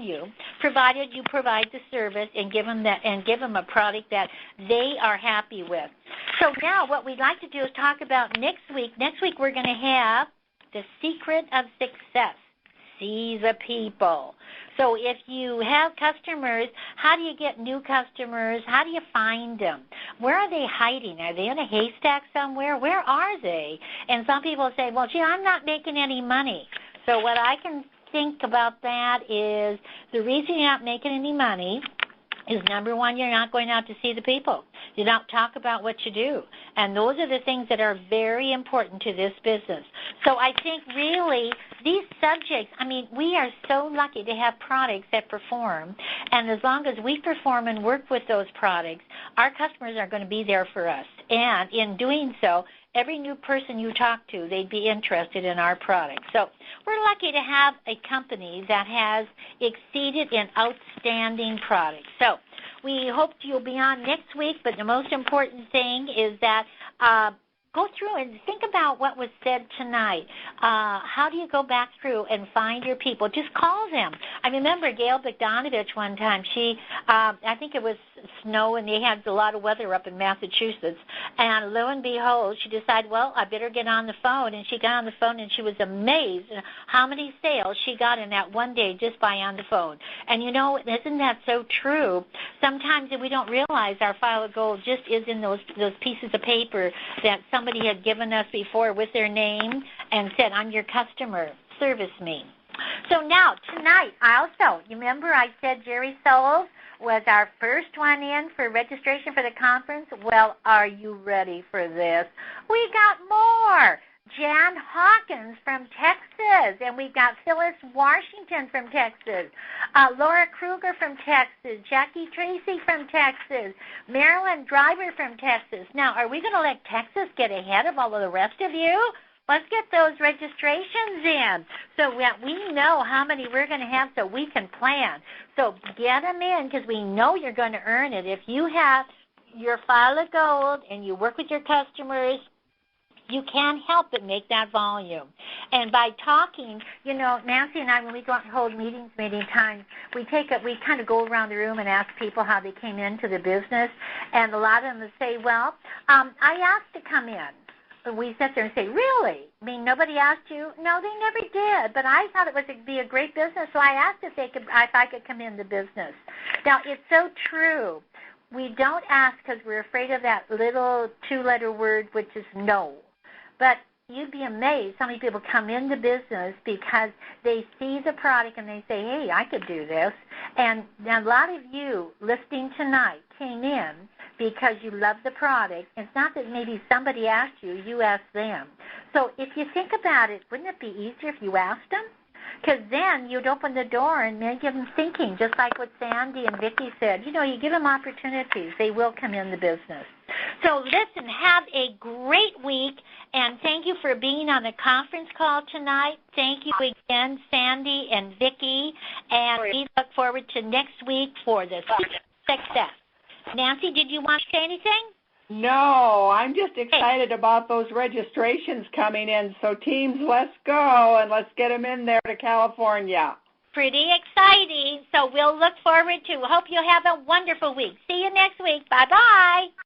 join you, provided you provide the service and give them a product that they are happy with. So now what we'd like to do is talk about next week. Next week we're going to have the secret of success. See the people. So if you have customers, how do you get new customers? How do you find them? Where are they hiding? Are they in a haystack somewhere? Where are they? And some people say, well, gee, I'm not making any money. So what I can think about that is the reason you're not making any money is, number one, you're not going out to see the people. You don't talk about what you do. And those are the things that are very important to this business. So I think really these subjects, I mean, we are so lucky to have products that perform. And as long as we perform and work with those products, our customers are going to be there for us. And in doing so, every new person you talk to, they'd be interested in our product. So we're lucky to have a company that has exceeded in outstanding products. So we hope you'll be on next week, but the most important thing is that go through and think about what was said tonight. How do you go back through and find your people? Just call them. I remember Gail Bogdanovich one time. I think it was snow, and they had a lot of weather up in Massachusetts. And lo and behold, she decided, well, I better get on the phone. And she got on the phone, and she was amazed at how many sales she got in that one day just by on the phone. And, you know, isn't that so true? Sometimes we don't realize our file of gold just is in those pieces of paper that somebody had given us before with their name and said, I'm your customer, service me. So now, tonight, you remember I said Jerry Souls was our first one in for registration for the conference? Well, are you ready for this? We got more. Jan Hawkins from Texas, and we've got Phyllis Washington from Texas, Laura Kruger from Texas, Jackie Tracy from Texas, Marilyn Driver from Texas. Now, are we going to let Texas get ahead of all of the rest of you? Let's get those registrations in so that we know how many we're going to have so we can plan. So get them in because we know you're going to earn it. If you have your file of gold and you work with your customers, you can't help but make that volume. And by talking, you know, Nancy and I, when we go out and hold meetings many times, we kind of go around the room and ask people how they came into the business. And a lot of them will say, well, I asked to come in. We sit there and say, really? I mean, nobody asked you? No, they never did. But I thought it would be a great business, so I asked if I could come in the business. Now, it's so true. We don't ask because we're afraid of that little two-letter word, which is no. But you'd be amazed how many people come into business because they see the product and they say, hey, I could do this. And a lot of you listening tonight came in because you love the product. It's not that maybe somebody asked you, you asked them. So if you think about it, wouldn't it be easier if you asked them? Because then you'd open the door and make them thinking, just like what Sandy and Vicki said. You know, you give them opportunities, they will come in the business. So listen, have a great week, and thank you for being on the conference call tonight. Thank you again, Sandy and Vicki, and we look forward to next week for the success. Nancy, did you want to say anything? No, I'm just excited about those registrations coming in. So teams, let's go, and let's get them in there to California. Pretty exciting. So we'll look forward to. Hope you have a wonderful week. See you next week. Bye-bye.